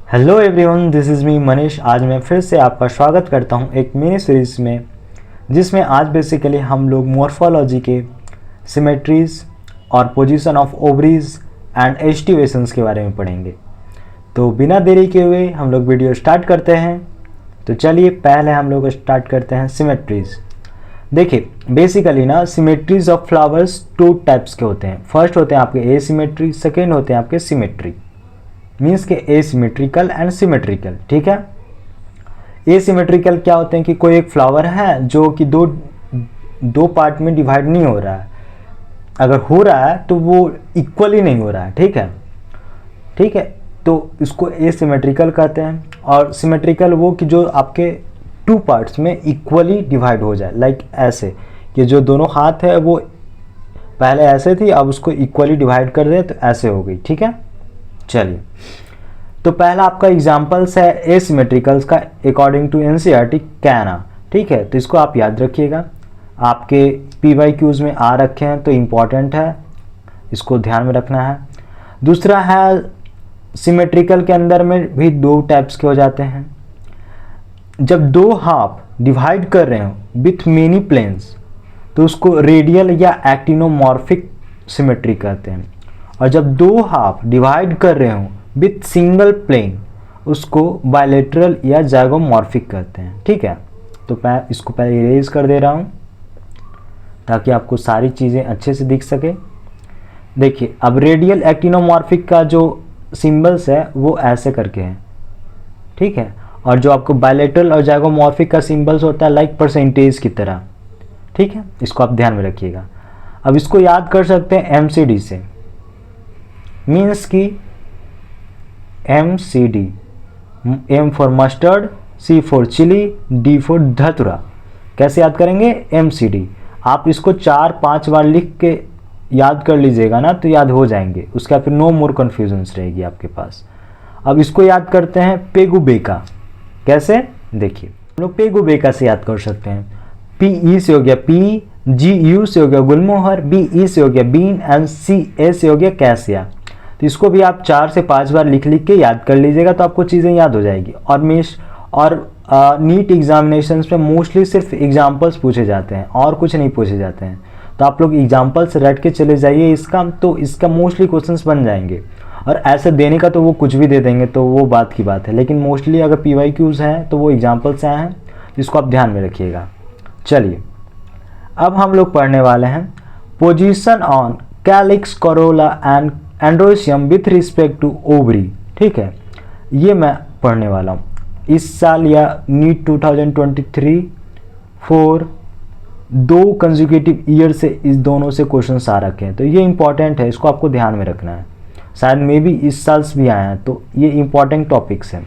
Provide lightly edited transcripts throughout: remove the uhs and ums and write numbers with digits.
Hello everyone, this is me Manish. आज मैं फिर से आपका स्वागत करता हूं एक मिनी सीरीज में, जिसमें आज बेसिकली हम लोग मॉर्फोलॉजी के सिमेट्रीज और पोजीशन ऑफ ओवरीज एंड एस्टिवेशंस के बारे में पढ़ेंगे। तो बिना देरी के हुए हम लोग वीडियो स्टार्ट करते हैं। तो चलिए पहले हम लोग स्टार्ट करते हैं सिमेट्रीज। देखिए बेसिकली ना symmetries of flowers two types के होते हैं। फर्स्ट होते हैं आपके एसिमेट्री, सेकेंड होते हैं आपके सिमेट्री। मीन्स के एसिमेट्रिकल एंड सिमेट्रिकल। ठीक है, एसिमेट्रिकल क्या होते हैं कि कोई एक फ्लावर है जो कि दो पार्ट में डिवाइड नहीं हो रहा है। अगर हो रहा है तो वो इक्वली नहीं हो रहा है। ठीक है, तो इसको एसिमेट्रिकल कहते हैं। और सिमेट्रिकल वो कि जो आपके टू पार्ट्स में इक्वली डिवाइड हो जाए। लाइक ऐसे कि जो दोनों हाथ है वो पहले ऐसे थी, अब उसको इक्वली डिवाइड कर दे तो ऐसे हो गई। ठीक है, चलिए तो पहला आपका एग्जांपल्स है एसिमेट्रिकल्स का अकॉर्डिंग टू एनसीईआरटी कैना। ठीक है, तो इसको आप याद रखिएगा, आपके पीवाईक्यूज में आ रखे हैं तो इम्पॉर्टेंट है, इसको ध्यान में रखना है। दूसरा है सिमेट्रिकल के अंदर में भी दो टाइप्स के हो जाते हैं। जब दो हाफ डिवाइड कर रहे हो विथ मेनी प्लेन्स तो उसको रेडियल या एक्टिनोमॉर्फिक सिमेट्री कहते हैं। और जब दो हाफ डिवाइड कर रहे हो विथ सिंगल प्लेन उसको बायलेटरल या जाइगोमॉर्फिक कहते हैं। ठीक है, तो मैं इसको पहले इरेज कर दे रहा हूँ ताकि आपको सारी चीज़ें अच्छे से दिख सके। देखिए अब रेडियल एक्टिनोमॉर्फिक का जो सिंबल्स है वो ऐसे करके हैं। ठीक है, और जो आपको बायलेटरल और जाइगोमॉर्फिक का सिंबल्स होता है लाइक परसेंटेज की तरह। ठीक है, इसको आप ध्यान में रखिएगा। अब इसको याद कर सकते हैं एमसीडी से। मीन्स की MCD, M for mustard, C for chilli, D for dhatura. कैसे याद करेंगे? MCD। आप इसको 4-5 बार लिख के याद कर लीजिएगा ना तो याद हो जाएंगे, उसका फिर नो मोर कन्फ्यूजन्स रहेगी आपके पास। अब इसको याद करते हैं पेगुबेका। कैसे? देखिए हम लोग पेगुबेका से याद कर सकते हैं। PE से हो गया पी, GU से हो गया गुलमोहर, BE से हो गया बीन एंड CA से हो गया कैसिया। तो इसको भी आप 4 से 5 बार लिख के याद कर लीजिएगा तो आपको चीज़ें याद हो जाएगी। और नीट एग्जामिनेशंस में मोस्टली सिर्फ एग्जाम्पल्स पूछे जाते हैं और कुछ नहीं पूछे जाते हैं। तो आप लोग एग्जाम्पल्स रट के चले जाइए इसका, तो इसका मोस्टली क्वेश्चंस बन जाएंगे। और ऐसे देने का तो वो कुछ भी दे देंगे तो वो बात की बात है, लेकिन मोस्टली अगर PYQs हैं तो वो एग्जाम्पल्स हैं, इसको आप ध्यान में रखिएगा। चलिए अब हम लोग पढ़ने वाले हैं position on calyx, corolla and androecium with respect to ovary. ठीक है, ये मैं पढ़ने वाला हूँ इस साल या नीट 2023-4 दो कंसेक्यूटिव ईयर से इस दोनों से क्वेश्चंस आ रखे हैं। तो ये इंपॉर्टेंट है, इसको आपको ध्यान में रखना है। शायद मे भी इस साल भी आए हैं, तो ये इंपॉर्टेंट टॉपिक्स हैं।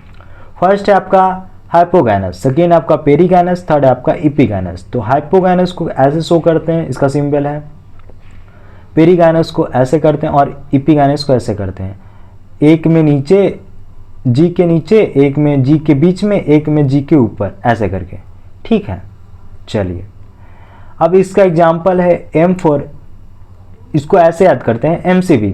फर्स्ट है आपका हाइपोगैनस, सेकेंड आपका पेरिगैनस, थर्ड है आपका इपिगैनस। तो हाइपोगैनस को ऐसे शो करते हैं, इसका सिंबल है। पेरिगैनस को ऐसे करते हैं और इपिगैनस को ऐसे करते हैं। एक में नीचे जी के नीचे, एक में जी के बीच में, एक में जी के ऊपर, ऐसे करके। ठीक है, चलिए अब इसका एग्जाम्पल है M फॉर, इसको ऐसे याद करते हैं MCB।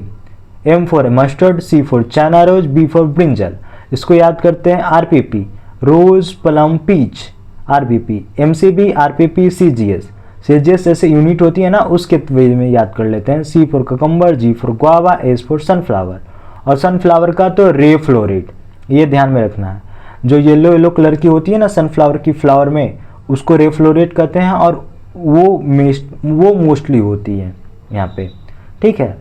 M for mustard, C for China rose, B for brinjal. इसको याद करते हैं RPP, rose plum peach, RPP, MCB, RPP, CGS। CGS जैसे यूनिट होती है ना उसके वे में याद कर लेते हैं। C for cucumber, G for guava, S for sunflower. और सनफ्लावर का तो रे फ्लोरेट, ये ध्यान में रखना है। जो येलो कलर की होती है ना सनफ्लावर की फ्लावर में, उसको रे फ्लोरेट कहते हैं और वो मोस्टली होती है यहाँ पे। ठीक है,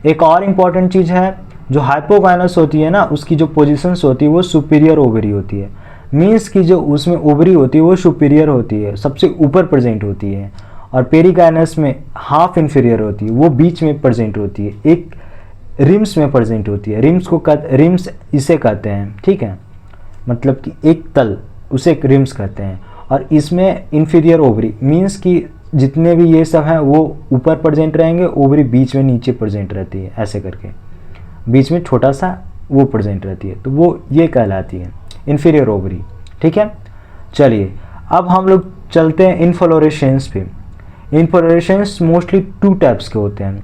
एक और इम्पॉर्टेंट चीज़ है, जो हाइपोगैनस होती है ना उसकी जो पोजीशंस होती है वो सुपीरियर ओवरी होती है। मीन्स की जो उसमें ओवरी होती है वो सुपीरियर होती है, सबसे ऊपर प्रेजेंट होती है। और पेरिगैनस में हाफ इन्फीरियर होती है, वो बीच में प्रेजेंट होती है, एक रिम्स में प्रेजेंट होती है। रिम्स इसे कहते हैं। ठीक है, मतलब कि एक तल, उसे एक रिम्स कहते हैं। और इसमें इन्फीरियर ओवरी मीन्स कि जितने भी ये सब हैं वो ऊपर प्रेजेंट रहेंगे, ओवरी बीच में नीचे प्रेजेंट रहती है, ऐसे करके बीच में छोटा सा वो प्रेजेंट रहती है, तो वो ये कहलाती है इन्फीरियर ओवरी। ठीक है, चलिए अब हम लोग चलते हैं इनफ्लोरेसेंस पे। इनफ्लोरेसेंस मोस्टली 2 टाइप्स के होते हैं।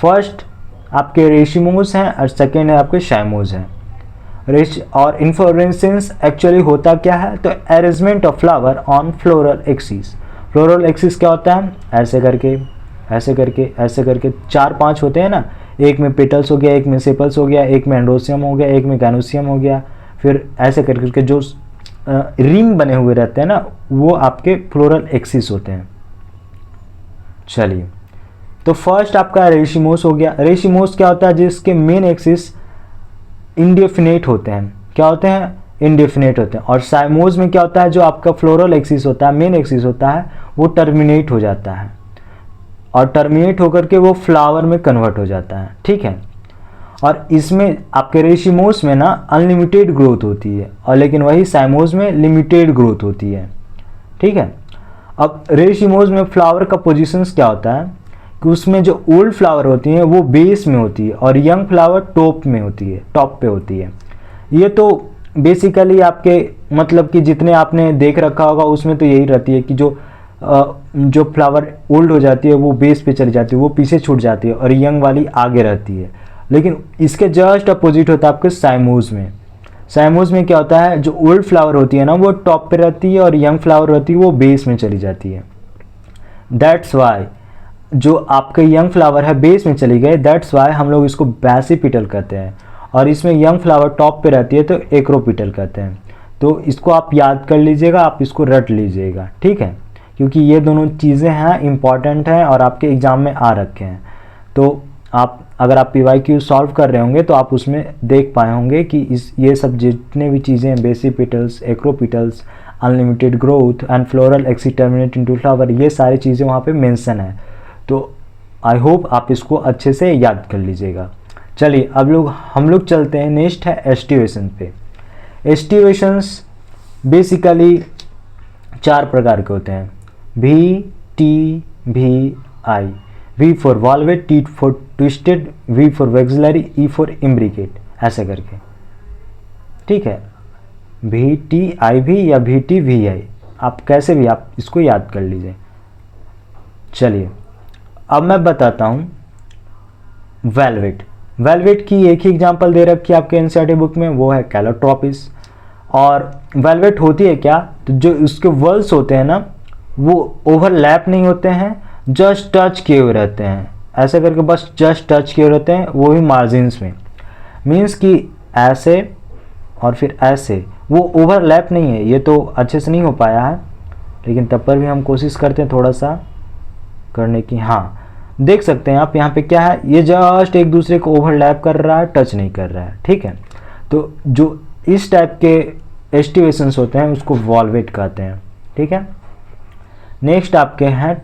फर्स्ट आपके रेशिमोज हैं और सेकेंड है आपके शाइमोज हैं। और इन्फ्लोरेसेंस एक्चुअली होता क्या है, तो arrangement of flower on floral axis. Floral axis क्या होता है, ऐसे करके ऐसे करके ऐसे करके 4-5 होते हैं ना, एक में पेटल्स हो गया, एक में सेपल्स हो गया, एक में एंडोसियम हो गया, एक में गैनोसियम हो गया, फिर ऐसे करके जो रिंग बने हुए रहते हैं ना, वो आपके फ्लोरल एक्सिस होते हैं। चलिए, तो फर्स्ट आपका रेशिमोस हो गया। रेशिमोस क्या होता है, जिसके मेन एक्सिस इंडेफिनेट होते हैं। क्या होते हैं, इंडेफिनेट होते हैं। और साइमोस में क्या होता है, जो आपका फ्लोरल एक्सिस होता है, मेन एक्सिस होता है, वो टर्मिनेट हो जाता है और टर्मिनेट होकर के वो फ्लावर में कन्वर्ट हो जाता है। ठीक है, और इसमें आपके रेशिमोस में ना अनलिमिटेड ग्रोथ होती है, और लेकिन वही साइमोस में लिमिटेड ग्रोथ होती है। ठीक है, अब रेशिमोस में फ्लावर का पोजीशंस क्या होता है कि उसमें जो ओल्ड फ्लावर होती हैं वो बेस में होती है और यंग फ्लावर टॉप में होती है, टॉप पे होती है। ये तो बेसिकली आपके मतलब कि जितने आपने देख रखा होगा उसमें तो यही रहती है कि जो फ्लावर ओल्ड हो जाती है वो बेस पे चली जाती है, वो पीछे छूट जाती है और यंग वाली आगे रहती है। लेकिन इसके जस्ट अपोजिट होता है आपके साइमोस में। साइमोस में क्या होता है, जो ओल्ड फ्लावर होती है ना वो टॉप पे रहती है और यंग फ्लावर होती है वो बेस में चली जाती है। दैट्स वाई जो आपके यंग फ्लावर है बेस में चली गई, दैट्स वाई हम लोग इसको बैसिपिटल कहते हैं। और इसमें यंग फ्लावर टॉप पे रहती है तो एक्रोपिटल कहते हैं। तो इसको आप याद कर लीजिएगा, आप इसको रट लीजिएगा। ठीक है, क्योंकि ये दोनों चीज़ें हैं, इंपॉर्टेंट हैं और आपके एग्ज़ाम में आ रखे हैं। तो आप अगर आप PYQ सॉल्व कर रहे होंगे तो आप उसमें देख पाए होंगे कि ये सब जितने भी चीज़ें हैं, basipetals, acropetals, unlimited growth and floral axis terminate into flower, ये सारी चीज़ें वहाँ पे मेंशन है। तो आई होप आप इसको अच्छे से याद कर लीजिएगा। चलिए, अब हम लोग चलते हैं, नेक्स्ट है एस्टिवेशन पे। एस्टिवेशंस बेसिकली 4 प्रकार के होते हैं, VTVI। V for valvate, T for twisted, V for vexillary, E for imbricate, ऐसे करके। ठीक है, VTIV या VTVI, आप कैसे भी आप इसको याद कर लीजिए। चलिए, अब मैं बताता हूँ वेलवेट। वेलवेट की एक ही एग्जांपल दे रखी है आपके एनसीईआरटी बुक में, वो है कैलोट्रोपिस। और वेलवेट होती है क्या, तो जो उसके वर्ल्स होते हैं ना वो ओवरलैप नहीं होते हैं, जस्ट टच किए हुए रहते हैं, ऐसे करके बस जस्ट टच किए हुए रहते हैं, वो भी मार्जिन्स में। मीन्स कि ऐसे और फिर ऐसे, वो ओवरलैप नहीं है। ये तो अच्छे से नहीं हो पाया है, लेकिन तब पर भी हम कोशिश करते हैं थोड़ा सा करने की। हाँ, देख सकते हैं आप यहाँ पे क्या है, ये जस्ट एक दूसरे को ओवरलैप कर रहा है, टच नहीं कर रहा है। ठीक है, तो जो इस टाइप के एस्टिवेशंस होते हैं उसको वॉल्वेट कहते हैं। ठीक है, नेक्स्ट आपके हैं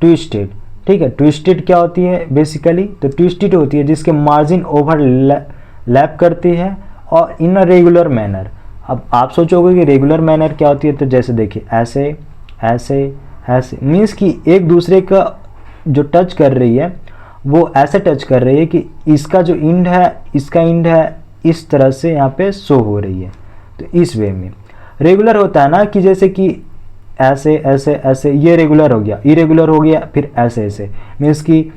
ट्विस्टेड। ठीक है, ट्विस्टेड क्या होती है बेसिकली, तो ट्विस्टेड होती है जिसके मार्जिन ओवरलैप करती है और इन अ रेगुलर मैनर। अब आप सोचोगे कि रेगुलर मैनर क्या होती है, तो जैसे देखिए ऐसे ऐसे ऐसे, मीन्स कि एक दूसरे का जो टच कर रही है वो ऐसे टच कर रही है कि इसका जो इंड है इसका इंड है इस तरह से यहाँ पे शो हो रही है। तो इस वे में रेगुलर होता है ना कि जैसे कि ऐसे ऐसे ऐसे, ये रेगुलर हो गया, इरेगुलर हो गया, फिर ऐसे ऐसे, मीन्स कि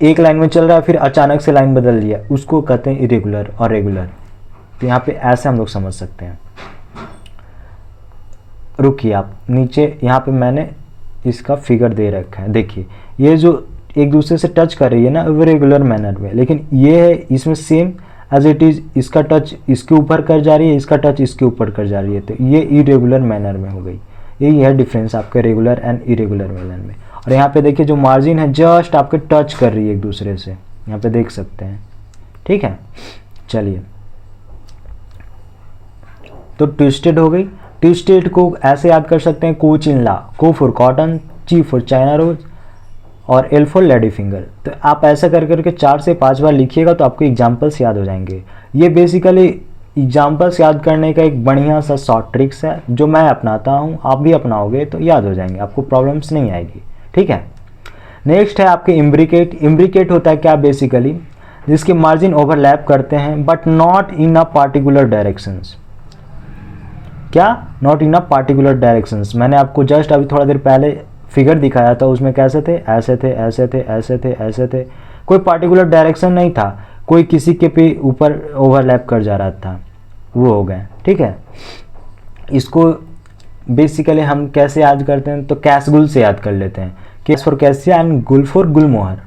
एक लाइन में चल रहा है फिर अचानक से लाइन बदल दिया, उसको कहते हैं इरेगुलर और रेगुलर। तो यहाँ पे ऐसे हम लोग समझ सकते हैं। रुकिए आप, नीचे यहाँ पे मैंने इसका फिगर दे रखा है, देखिए ये जो एक दूसरे से टच कर रही है ना वो रेगुलर मैनर में, लेकिन ये है इसमें सेम एज इट इज़, इसका टच इसके ऊपर कर जा रही है, इसका टच इसके ऊपर कर जा रही है, तो ये इरेगुलर मैनर में हो गई। यही है डिफरेंस आपके रेगुलर एंड इरेगुलर मैनर में। और यहाँ पे देखिए जो मार्जिन है जस्ट आपके टच कर रही है एक दूसरे से, यहाँ पे देख सकते हैं। ठीक है, चलिए, तो ट्विस्टेड हो गई। ट्विस्टेड को ऐसे याद कर सकते हैं, कोचिनला, को फॉर कॉटन, ची फॉर चाइना रोज और एल फॉर लेडी फिंगर। तो आप ऐसा कर करके 4 से 5 बार लिखिएगा तो आपको एग्जाम्पल्स याद हो जाएंगे। ये बेसिकली एग्जाम्पल्स याद करने का एक बढ़िया सा शॉर्ट ट्रिक्स है जो मैं अपनाता हूँ, आप भी अपनाओगे तो याद हो जाएंगे, आपको प्रॉब्लम्स नहीं आएगी। ठीक है, नेक्स्ट है आपके इम्ब्रिकेट। इम्ब्रिकेट होता है क्या बेसिकली, जिसके मार्जिन ओवरलैप करते हैं but not in a particular directions. क्या, not in a particular directions. मैंने आपको जस्ट अभी थोड़ा देर पहले फिगर दिखाया था, उसमें कैसे थे, ऐसे थे ऐसे थे ऐसे थे ऐसे थे, कोई पार्टिकुलर डायरेक्शन नहीं था, कोई किसी के पे ऊपर ओवरलैप कर जा रहा था, वो हो गए। ठीक है, इसको बेसिकली हम कैसे याद करते हैं, तो कैसगुल से याद कर लेते हैं, कैस फॉर कैसिया एंड गुल फॉर गुलमोहर,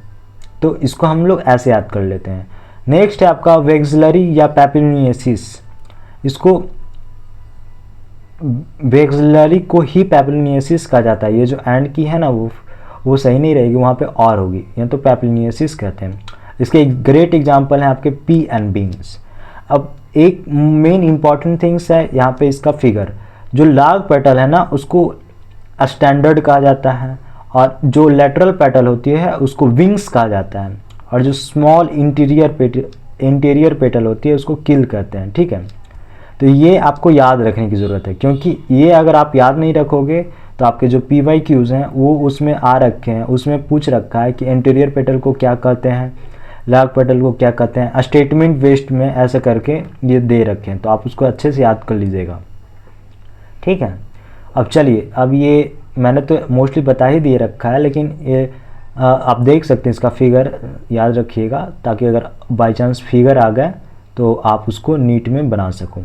तो इसको हम लोग ऐसे याद कर लेते हैं। नेक्स्ट है आपका वेक्सलरी या पैपिलोनियसिस, इसको वेक्सलरी को ही पैपिलोनियसिस कहा जाता है। ये जो एंड की है ना वो सही नहीं रहेगी, वहाँ पे और होगी, या तो पैपिलोनियसिस कहते हैं। इसके एक ग्रेट एग्जांपल है आपके पी एंड बीन्स। अब एक मेन इंपॉर्टेंट थिंग्स है यहाँ पे इसका फिगर, जो लार्ज पेटल है ना उसको स्टैंडर्ड कहा जाता है, और जो लेटरल पेटल होती है उसको विंग्स कहा जाता है, और जो स्मॉल इंटीरियर पेटल होती है उसको किल कहते हैं। ठीक है, तो ये आपको याद रखने की ज़रूरत है, क्योंकि ये अगर आप याद नहीं रखोगे तो आपके जो PYQs हैं वो उसमें आ रखे हैं, उसमें पूछ रखा है कि इंटीरियर पेटल को क्या कहते हैं, लार्ज पेटल को क्या कहते हैं, स्टेटमेंट वेस्ट में ऐसे करके ये दे रखे हैं, तो आप उसको अच्छे से याद कर लीजिएगा। ठीक है, अब चलिए, अब ये मैंने तो मोस्टली बता ही दिए रखा है, लेकिन ये आप देख सकते हैं, इसका फिगर याद रखिएगा, ताकि अगर बाय चांस फिगर आ गए तो आप उसको नीट में बना सको।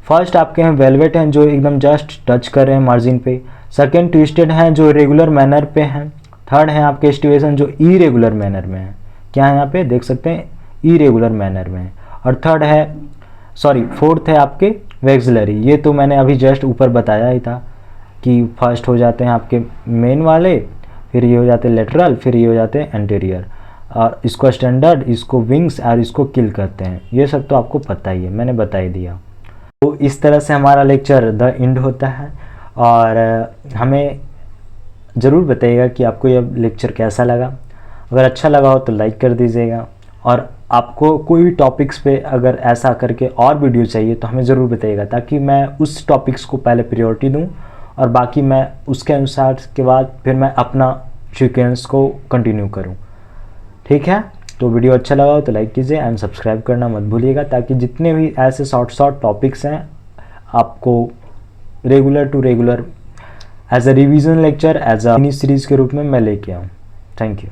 फर्स्ट आपके हैं वेलवेट हैं, जो एकदम जस्ट टच कर रहे हैं मार्जिन पे। सेकेंड ट्विस्टेड हैं, जो रेगुलर मैनर पे हैं। थर्ड है आपके स्टिवेशन, जो इरेगुलर मैनर में है। क्या है यहाँ पे देख सकते हैं, इरेगुलर मैनर में है। और फोर्थ है आपके वेक्सलरी, ये तो मैंने अभी जस्ट ऊपर बताया ही था कि फर्स्ट हो जाते हैं आपके मेन वाले, फिर ये हो जाते हैं लेटरल, फिर ये हो जाते हैं एंटीरियर, और इसको स्टैंडर्ड, इसको विंग्स और इसको किल करते हैं। ये सब तो आपको पता ही है, मैंने बता ही दिया। तो इस तरह से हमारा लेक्चर द एंड होता है, और हमें ज़रूर बताइएगा कि आपको यह लेक्चर कैसा लगा। अगर अच्छा लगा हो तो लाइक कर दीजिएगा, और आपको कोई भी टॉपिक्स पे अगर ऐसा करके और वीडियो चाहिए तो हमें ज़रूर बताइएगा, ताकि मैं उस टॉपिक्स को पहले प्रायोरिटी दूं, और बाकी मैं उसके अनुसार के बाद फिर मैं अपना सीक्वेंस को कंटिन्यू करूं। ठीक है, तो वीडियो अच्छा लगा हो तो लाइक कीजिए एंड सब्सक्राइब करना मत भूलिएगा, ताकि जितने भी ऐसे शॉर्ट टॉपिक्स हैं आपको regular to regular as a revision lecture, as a mini series के रूप में मैं लेके आऊँ। Thank you.